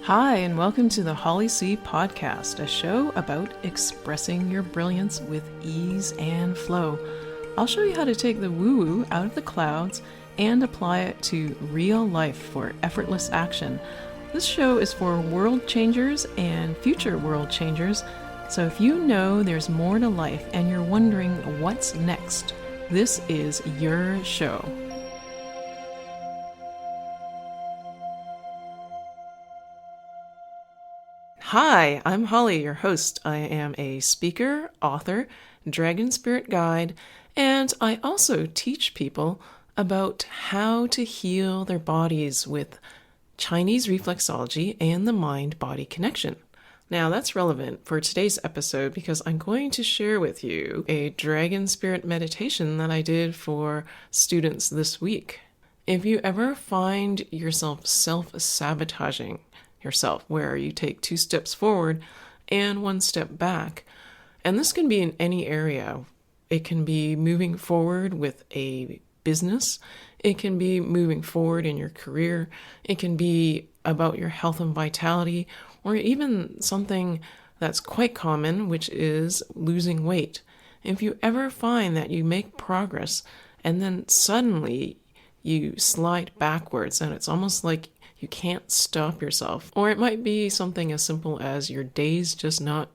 Hi, and welcome to the Holly C Podcast, a show about expressing your brilliance with ease and flow. I'll show you how to take the woo-woo out of the clouds and apply it to real life for effortless action. This show is for world changers and future world changers, so if you know there's more to life and you're wondering what's next, this is your show. Hi, I'm Holly, your host. I am a speaker, author, dragon spirit guide, and I also teach people about how to heal their bodies with Chinese reflexology and the mind-body connection. Now that's relevant for today's episode because I'm going to share with you a dragon spirit meditation that I did for students this week. If you ever find yourself self-sabotaging yourself, where you take 2 steps forward and 1 step back. And this can be in any area. It can be moving forward with a business. It can be moving forward in your career. It can be about your health and vitality, or even something that's quite common, which is losing weight. If you ever find that you make progress and then suddenly you slide backwards and it's almost like you can't stop yourself. Or it might be something as simple as your day's just not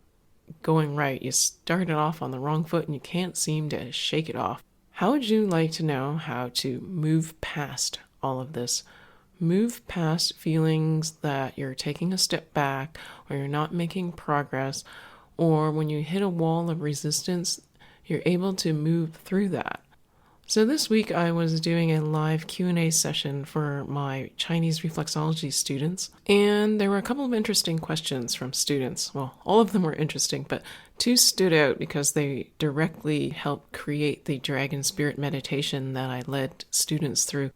going right. You started off on the wrong foot and you can't seem to shake it off. How would you like to know how to move past all of this? Move past feelings that you're taking a step back, or you're not making progress, or when you hit a wall of resistance, you're able to move through that. So this week I was doing a live Q&A session for my Chinese reflexology students, and there were a couple of interesting questions from students. Well, all of them were interesting, but 2 stood out because they directly helped create the Dragon Spirit meditation that I led students through.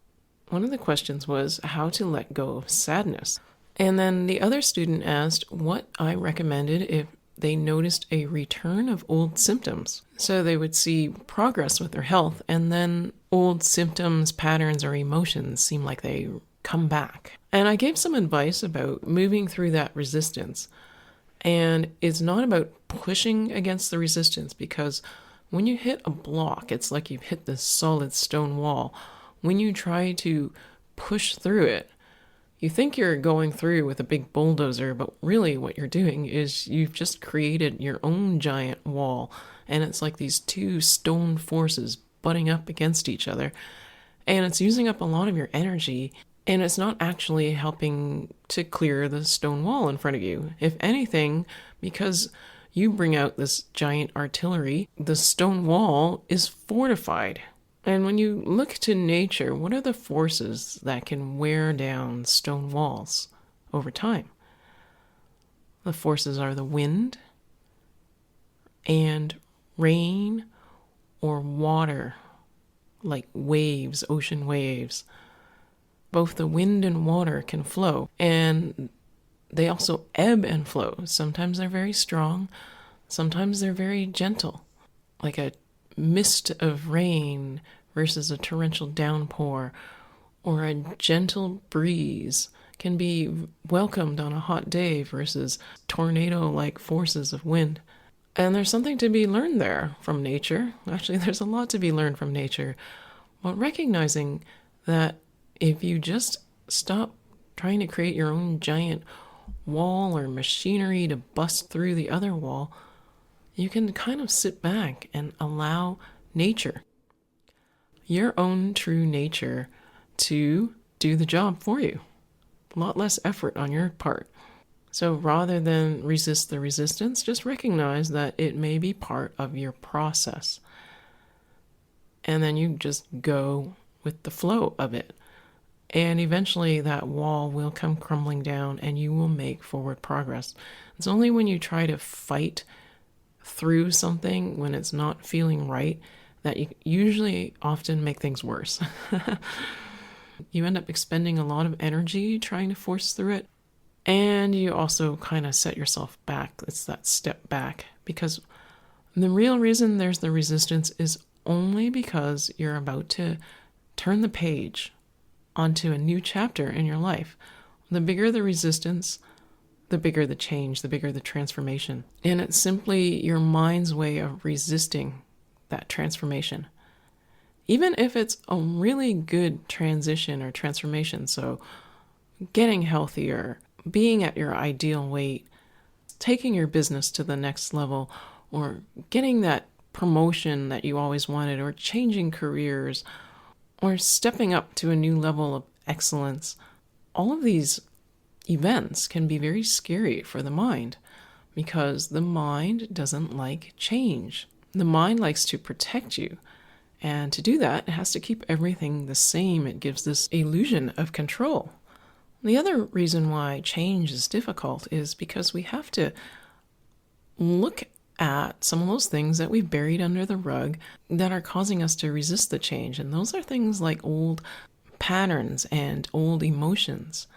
One of the questions was how to let go of sadness. And then the other student asked what I recommended if they noticed a return of old symptoms. So they would see progress with their health, and then old symptoms, patterns, or emotions seem like they come back. And I gave some advice about moving through that resistance. And it's not about pushing against the resistance, because when you hit a block, it's like you've hit this solid stone wall. When you try to push through it, you think you're going through with a big bulldozer, but really what you're doing is you've just created your own giant wall, and it's like these 2 stone forces butting up against each other, and it's using up a lot of your energy, and it's not actually helping to clear the stone wall in front of you. If anything, because you bring out this giant artillery, the stone wall is fortified. And when you look to nature, what are the forces that can wear down stone walls over time? The forces are the wind and rain or water, like waves, ocean waves. Both the wind and water can flow, and they also ebb and flow. Sometimes they're very strong, sometimes they're very gentle, like a mist of rain versus a torrential downpour, or a gentle breeze can be welcomed on a hot day versus tornado-like forces of wind. And there's something to be learned there from nature. Actually, there's a lot to be learned from nature. But recognizing that if you just stop trying to create your own giant wall or machinery to bust through the other wall, you can kind of sit back and allow nature, your own true nature, to do the job for you. A lot less effort on your part. So rather than resist the resistance, just recognize that it may be part of your process. And then you just go with the flow of it. And eventually that wall will come crumbling down and you will make forward progress. It's only when you try to fight through something when it's not feeling right that you usually often make things worse. You end up expending a lot of energy trying to force through it, and you also kind of set yourself back. It's that step back, because the real reason there's the resistance is only because you're about to turn the page onto a new chapter in your life. The bigger the resistance, the bigger the change, the bigger the transformation. And it's simply your mind's way of resisting that transformation. Even if it's a really good transition or transformation, so getting healthier, being at your ideal weight, taking your business to the next level, or getting that promotion that you always wanted, or changing careers, or stepping up to a new level of excellence, all of these events can be very scary for the mind because the mind doesn't like change. The mind likes to protect you. And to do that, it has to keep everything the same. It gives this illusion of control. The other reason why change is difficult is because we have to look at some of those things that we've buried under the rug that are causing us to resist the change. And those are things like old patterns and old emotions.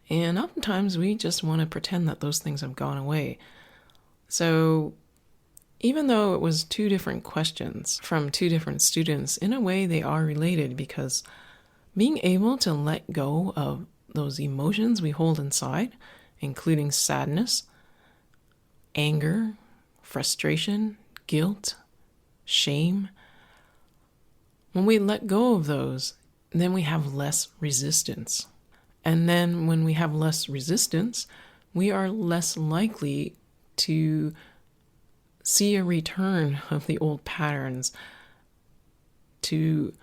And oftentimes we just want to pretend that those things have gone away. So even though it was two different questions from two different students, in a way they are related, because being able to let go of those emotions we hold inside, including sadness, anger, frustration, guilt, shame, when we let go of those, then we have less resistance. And then when we have less resistance, we are less likely to see a return of the old patterns, to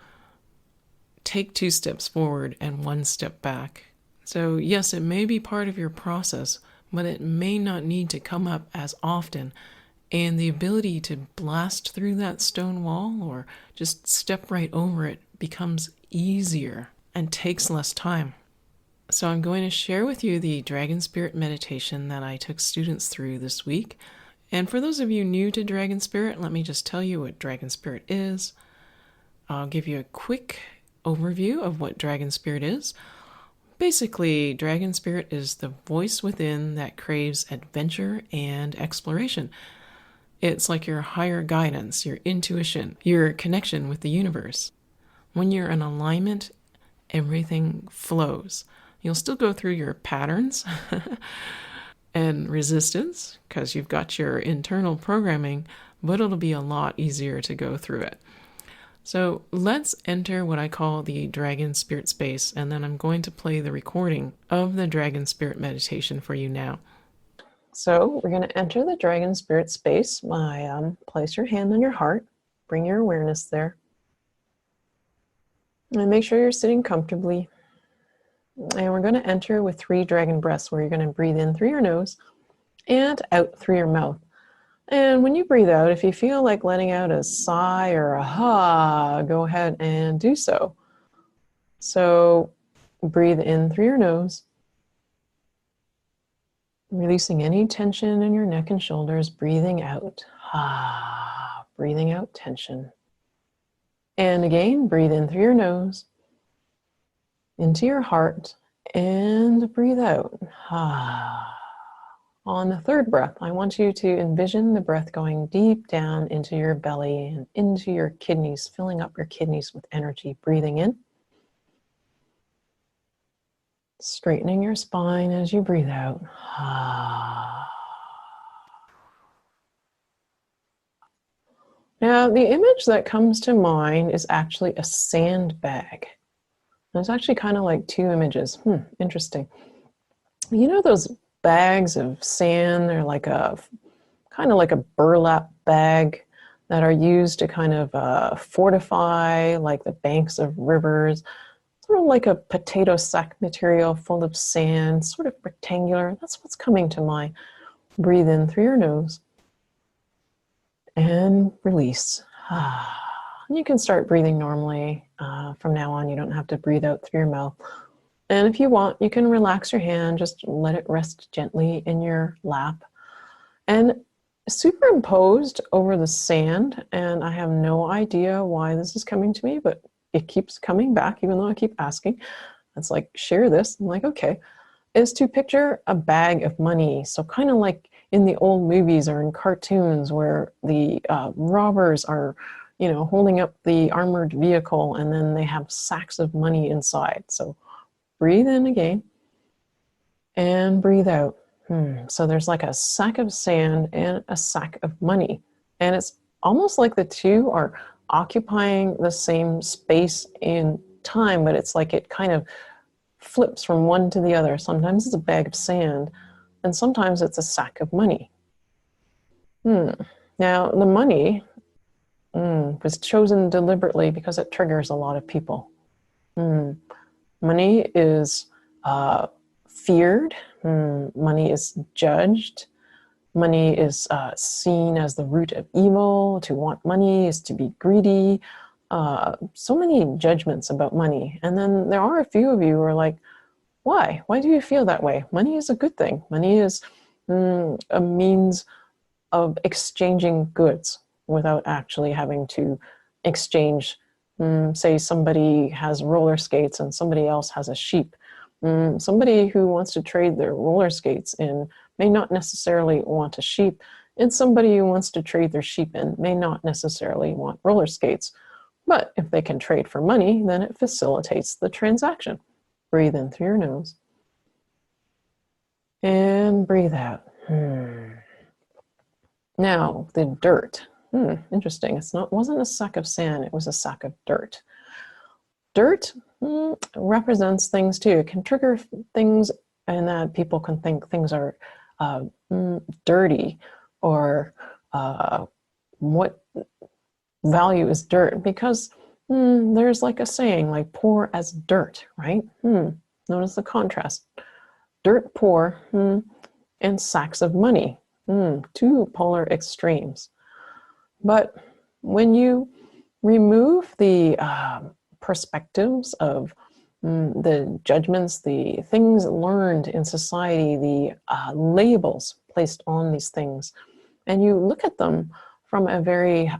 take 2 steps forward and 1 step back. So yes, it may be part of your process, but it may not need to come up as often. And the ability to blast through that stone wall or just step right over it becomes easier and takes less time. So I'm going to share with you the Dragon Spirit meditation that I took students through this week. And for those of you new to Dragon Spirit, let me just tell you what Dragon Spirit is. I'll give you a quick overview of what Dragon Spirit is. Basically, Dragon Spirit is the voice within that craves adventure and exploration. It's like your higher guidance, your intuition, your connection with the universe. When you're in alignment, everything flows. You'll still go through your patterns and resistance because you've got your internal programming, but it'll be a lot easier to go through it. So let's enter what I call the Dragon Spirit space, and then I'm going to play the recording of the Dragon Spirit meditation for you now. So we're going to enter the Dragon Spirit space by place your hand on your heart, bring your awareness there, and make sure you're sitting comfortably. And we're going to enter with 3 dragon breaths where you're going to breathe in through your nose and out through your mouth. And when you breathe out, if you feel like letting out a sigh or a ha, go ahead and do so. So breathe in through your nose, releasing any tension in your neck and shoulders, breathing out, ha, breathing out tension. And again, breathe in through your nose, into your heart, and breathe out. On the 3rd breath, I want you to envision the breath going deep down into your belly and into your kidneys, filling up your kidneys with energy. Breathing in, straightening your spine as you breathe out. Now, the image that comes to mind is actually a sandbag. There's actually kind of like 2 images. Interesting. You know those bags of sand? They're like a kind of like a burlap bag that are used to kind of fortify like the banks of rivers. Sort of like a potato sack material full of sand, sort of rectangular. That's what's coming to mind. Breathe in through your nose and release. You can start breathing normally. From now on, you don't have to breathe out through your mouth. And if you want, you can relax your hand, just let it rest gently in your lap. And superimposed over the sand, and I have no idea why this is coming to me, but it keeps coming back, even though I keep asking. It's like, share this. I'm like, okay. Is to picture a bag of money. So kind of like in the old movies or in cartoons where the robbers are holding up the armored vehicle and then they have sacks of money inside. So breathe in again and breathe out. So there's like a sack of sand and a sack of money. And it's almost like the two are occupying the same space in time, but it's like it kind of flips from one to the other. Sometimes it's a bag of sand, and sometimes it's a sack of money. Now, the money was chosen deliberately because it triggers a lot of people. Money is feared, money is judged, money is seen as the root of evil. To want money is to be greedy. So many judgments about money. And then there are a few of you who are like, why? Why do you feel that way? Money is a good thing. Money is a means of exchanging goods without actually having to exchange. Say somebody has roller skates and somebody else has a sheep. Somebody who wants to trade their roller skates in may not necessarily want a sheep, and somebody who wants to trade their sheep in may not necessarily want roller skates. But if they can trade for money, then it facilitates the transaction. Breathe in through your nose and breathe out. Now, the dirt. Interesting. Wasn't a sack of sand, it was a sack of dirt. Dirt represents things too. It can trigger things, and that people can think things are dirty, or what value is dirt, because there's like a saying, like poor as dirt, right? Notice the contrast. Dirt poor and sacks of money. Two polar extremes. But when you remove the perspectives of the judgments, the things learned in society, the labels placed on these things, and you look at them from a very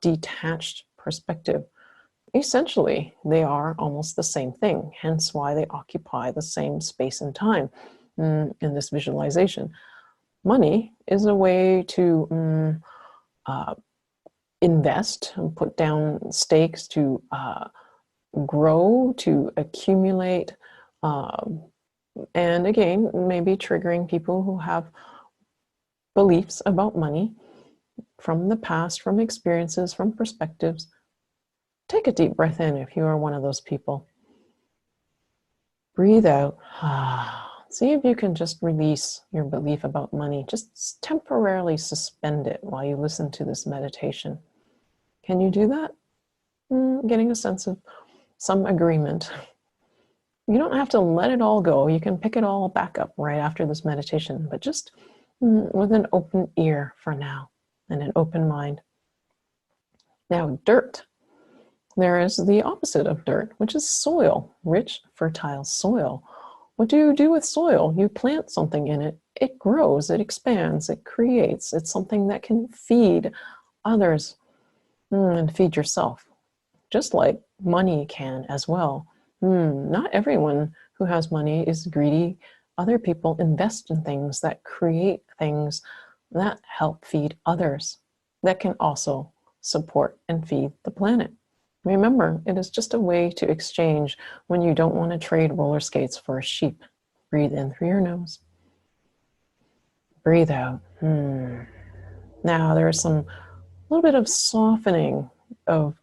detached perspective, essentially they are almost the same thing, hence why they occupy the same space and time in this visualization. Money is a way to invest and put down stakes, to grow, to accumulate, and again, maybe triggering people who have beliefs about money from the past, from experiences, from perspectives. Take a deep breath in if you are one of those people. Breathe out. See if you can just release your belief about money. Just temporarily suspend it while you listen to this meditation. Can you do that? Getting a sense of some agreement. You don't have to let it all go. You can pick it all back up right after this meditation, but just with an open ear for now and an open mind. Now, dirt. There is the opposite of dirt, which is soil, rich, fertile soil. What do you do with soil? You plant something in it. It grows, it expands, it creates. It's something that can feed others and feed yourself, just like money can as well. Not everyone who has money is greedy. Other people invest in things that create things that help feed others, that can also support and feed the planet. Remember, it is just a way to exchange when you don't want to trade roller skates for a sheep. Breathe in through your nose. Breathe out. Now there's a little bit of softening of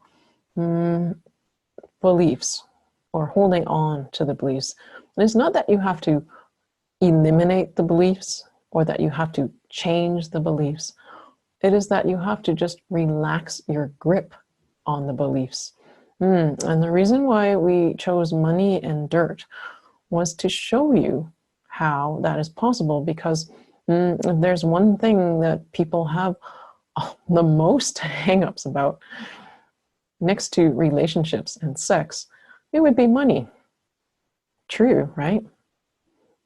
beliefs, or holding on to the beliefs. And it's not that you have to eliminate the beliefs or that you have to change the beliefs. It is that you have to just relax your grip on the beliefs. And the reason why we chose money and dirt was to show you how that is possible, because if there's one thing that people have the most hang-ups about, next to relationships and sex, it would be money. True, right?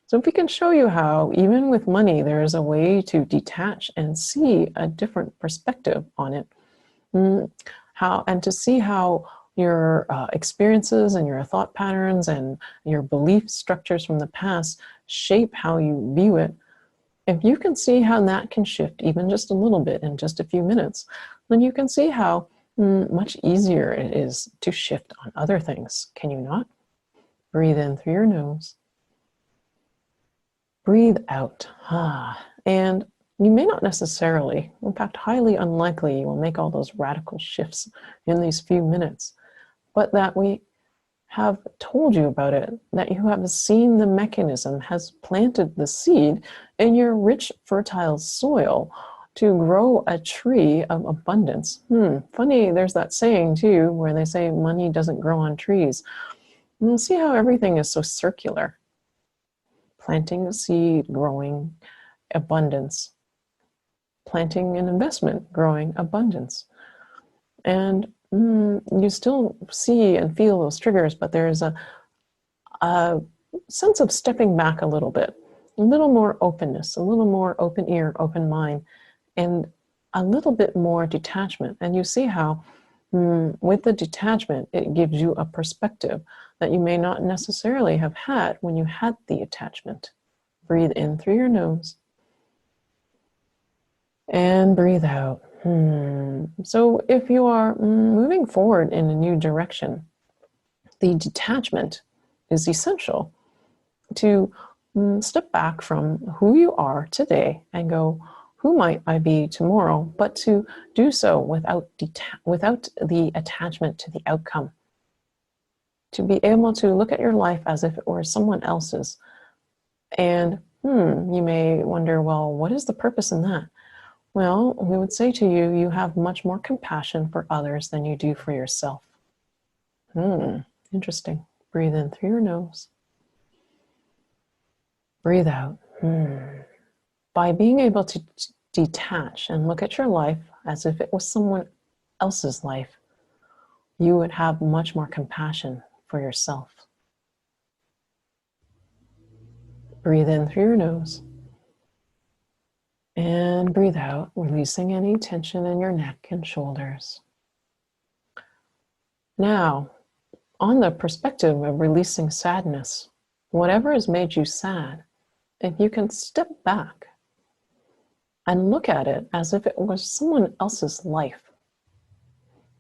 So if we can show you how, even with money, there is a way to detach and see a different perspective on it, and to see how your experiences and your thought patterns and your belief structures from the past shape how you view it. If you can see how that can shift even just a little bit in just a few minutes, then you can see how much easier it is to shift on other things. Can you not? Breathe in through your nose. Breathe out. And you may not necessarily, in fact, highly unlikely, you will make all those radical shifts in these few minutes, but that we have told you about it, that you have seen the mechanism, has planted the seed in your rich, fertile soil to grow a tree of abundance. Funny, there's that saying too, where they say money doesn't grow on trees. And you'll see how everything is so circular. Planting a seed, growing abundance. Planting an investment, growing abundance. And you still see and feel those triggers, but there's a sense of stepping back a little bit, a little more openness, a little more open ear, open mind, and a little bit more detachment. And you see how with the detachment, it gives you a perspective that you may not necessarily have had when you had the attachment. Breathe in through your nose and breathe out. So if you are moving forward in a new direction, the detachment is essential to step back from who you are today and go, who might I be tomorrow? But to do so without the attachment to the outcome. To be able to look at your life as if it were someone else's. And you may wonder, well, what is the purpose in that? Well, we would say to you, you have much more compassion for others than you do for yourself. Interesting. Breathe in through your nose. Breathe out. By being able to detach and look at your life as if it was someone else's life, you would have much more compassion for yourself. Breathe in through your nose. And breathe out, releasing any tension in your neck and shoulders. Now, on the perspective of releasing sadness, whatever has made you sad, if you can step back and look at it as if it was someone else's life.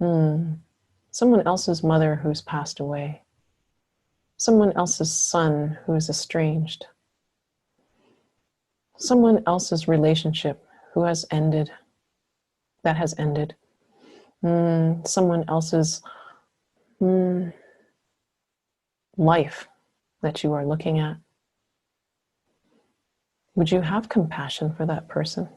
Someone else's mother who's passed away. Someone else's son who is estranged. Someone else's relationship who has ended, that has ended. Someone else's life that you are looking at. Would you have compassion for that person?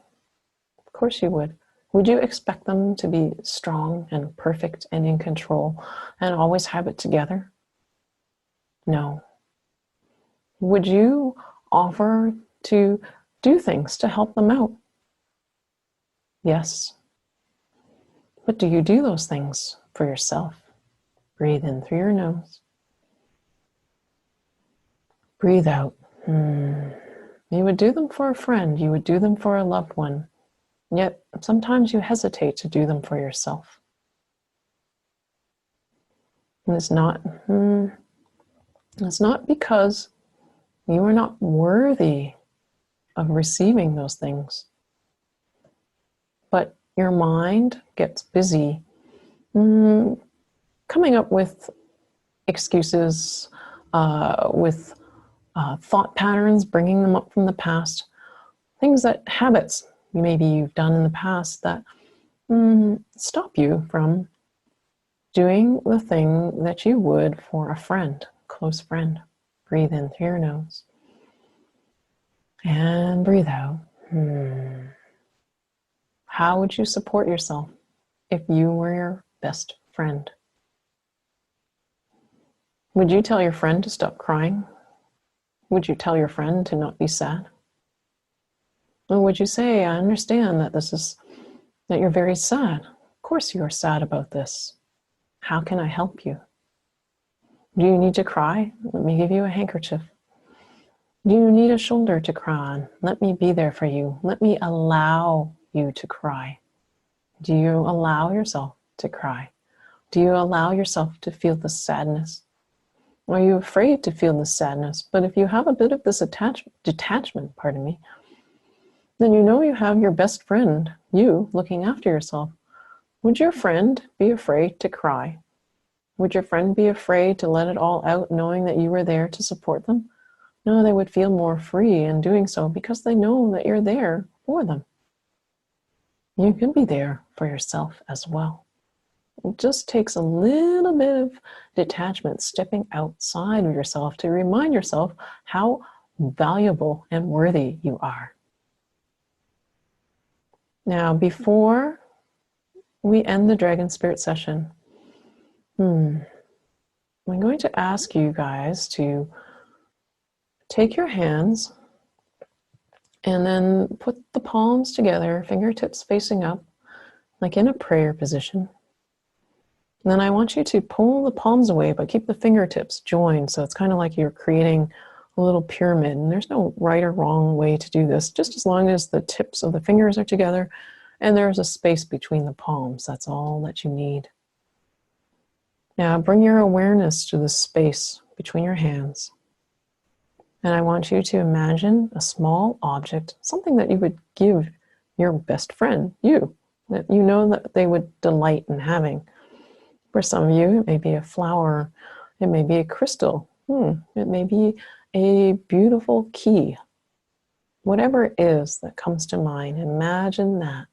Of course you would. Would you expect them to be strong and perfect and in control and always have it together? No. Would you offer to do things to help them out? Yes. But do you do those things for yourself? Breathe in through your nose. Breathe out. You would do them for a friend. You would do them for a loved one. Yet sometimes you hesitate to do them for yourself. And it's not because you are not worthy of receiving those things. But your mind gets busy coming up with excuses, with thought patterns, bringing them up from the past, habits maybe you've done in the past that stop you from doing the thing that you would for a friend, close friend. Breathe in through your nose and breathe out. How would you support yourself if you were your best friend? Would you tell your friend to stop crying? Would you tell your friend to not be sad? Or would you say, I understand that you're very sad. Of course you are sad about this. How can I help you? Do you need to cry? Let me give you a handkerchief. Do you need a shoulder to cry on? Let me be there for you. Let me allow you to cry. Do you allow yourself to cry? Do you allow yourself to feel the sadness? Are you afraid to feel the sadness? But if you have a bit of this detachment, then you know you have your best friend, you, looking after yourself. Would your friend be afraid to cry? Would your friend be afraid to let it all out, knowing that you were there to support them? No, they would feel more free in doing so because they know that you're there for them. You can be there for yourself as well. It just takes a little bit of detachment, stepping outside of yourself to remind yourself how valuable and worthy you are. Now, before we end the Dragon Spirit session, I'm going to ask you guys to take your hands and then put the palms together, fingertips facing up, like in a prayer position. And then I want you to pull the palms away, but keep the fingertips joined. So it's kind of like you're creating a little pyramid. And there's no right or wrong way to do this, just as long as the tips of the fingers are together and there's a space between the palms. That's all that you need. Now bring your awareness to the space between your hands. And I want you to imagine a small object, something that you would give your best friend, that you know that they would delight in having. For some of you, it may be a flower, it may be a crystal, it may be a beautiful key. Whatever it is that comes to mind, imagine that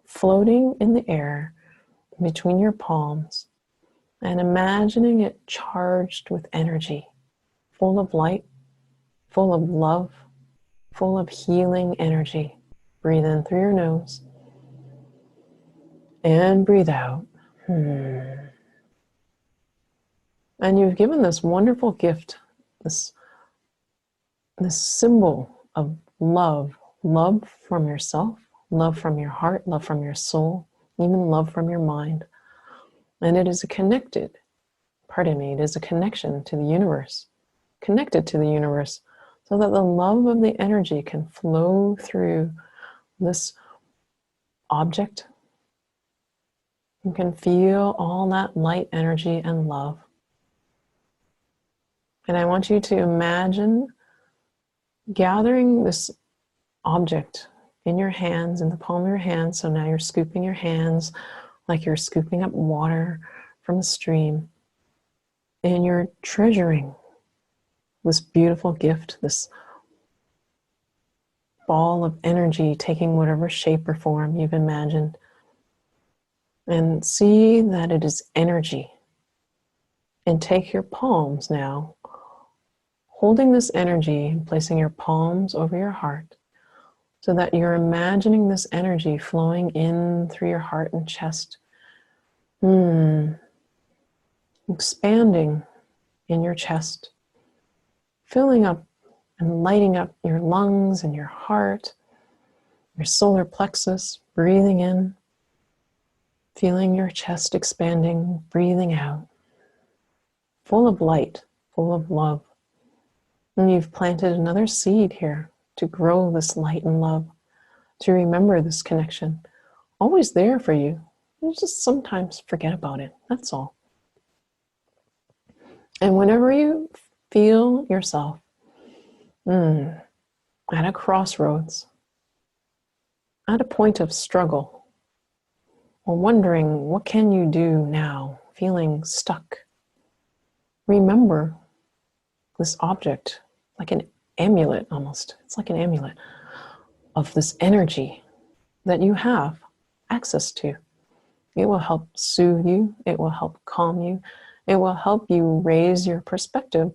floating in the air between your palms and imagining it charged with energy, full of light, full of love, full of healing energy. Breathe in through your nose and breathe out. And you've given this wonderful gift, this symbol of love from yourself, love from your heart, love from your soul, even love from your mind. And it is a connection to the universe, connected to the universe, so that the love of the energy can flow through this object. You can feel all that light energy and love. And I want you to imagine gathering this object in your hands, in the palm of your hand. So now you're scooping your hands like you're scooping up water from a stream. And you're treasuring this beautiful gift, this ball of energy, taking whatever shape or form you've imagined. And see that it is energy. And take your palms now, holding this energy and placing your palms over your heart, so that you're imagining this energy flowing in through your heart and chest, expanding in your chest, filling up and lighting up your lungs and your heart, your solar plexus, breathing in, feeling your chest expanding, breathing out, full of light, full of love. And you've planted another seed here to grow this light and love, to remember this connection, always there for you. You just sometimes forget about it, that's all. And whenever you feel yourself at a crossroads, at a point of struggle, or wondering what can you do now, feeling stuck, remember this object like an amulet almost. It's like an amulet of this energy that you have access to. It will help soothe you. It will help calm you. It will help you raise your perspective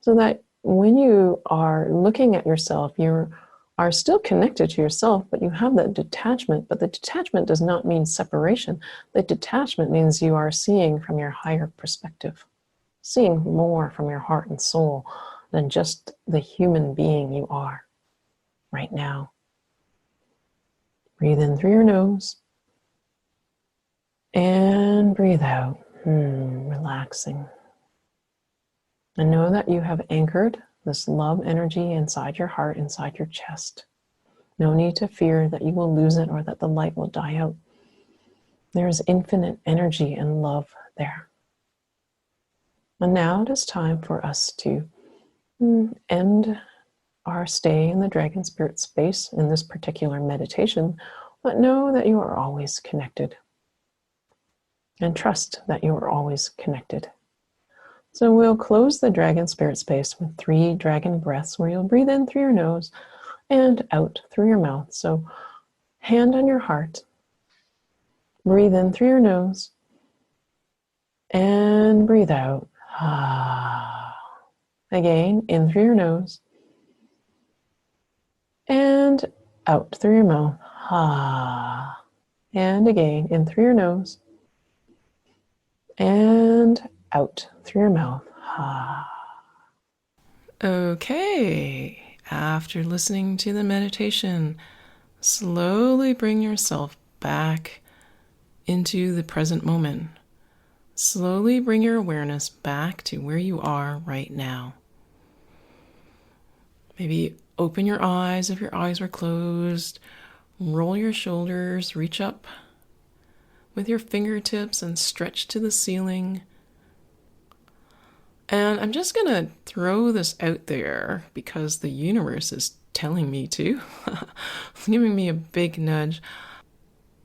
so that when you are looking at yourself, you are still connected to yourself, but you have that detachment. But the detachment does not mean separation. The detachment means you are seeing from your higher perspective, seeing more from your heart and soul than just the human being you are right now. Breathe in through your nose and breathe out, relaxing. And know that you have anchored this love energy inside your heart, inside your chest. No need to fear that you will lose it or that the light will die out. There is infinite energy and love there. And now it is time for us to end our stay in the Dragon Spirit space in this particular meditation, but know that you are always connected. And trust that you are always connected. So we'll close the dragon spirit space with 3 dragon breaths where you'll breathe in through your nose and out through your mouth. So hand on your heart, breathe in through your nose and breathe out. Again, in through your nose and out through your mouth. And again, in through your nose and out through your mouth. Okay, after listening to the meditation, slowly bring yourself back into the present moment. Slowly bring your awareness back to where you are right now. Maybe open your eyes if your eyes were closed. Roll your shoulders, reach up with your fingertips and stretch to the ceiling. And I'm just going to throw this out there because the universe is telling me to. It's giving me a big nudge.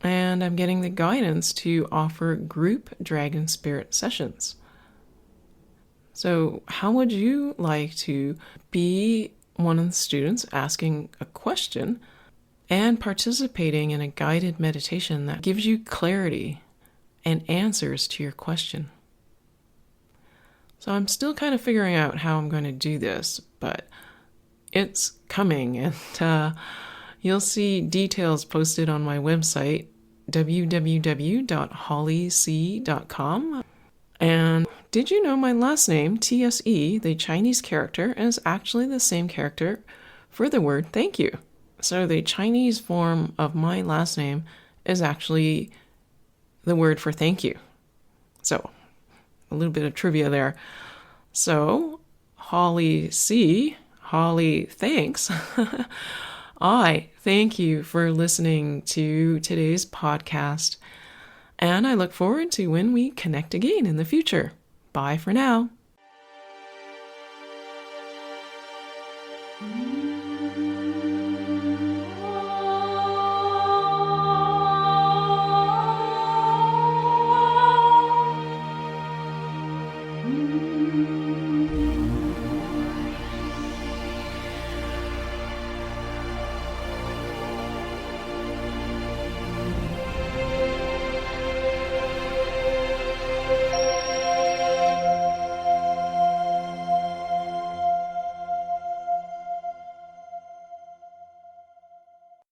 And I'm getting the guidance to offer group dragon spirit sessions. So how would you like to be one of the students asking a question and participating in a guided meditation that gives you clarity and answers to your question? So I'm still kind of figuring out how I'm going to do this, but it's coming, and you'll see details posted on my website, www.hollyc.com. And did you know my last name, TSE, the Chinese character, is actually the same character for the word thank you. So the Chinese form of my last name is actually the word for thank you. So a little bit of trivia there. So Holly C, Holly thanks. I thank you for listening to today's podcast, and I look forward to when we connect again in the future. Bye for now.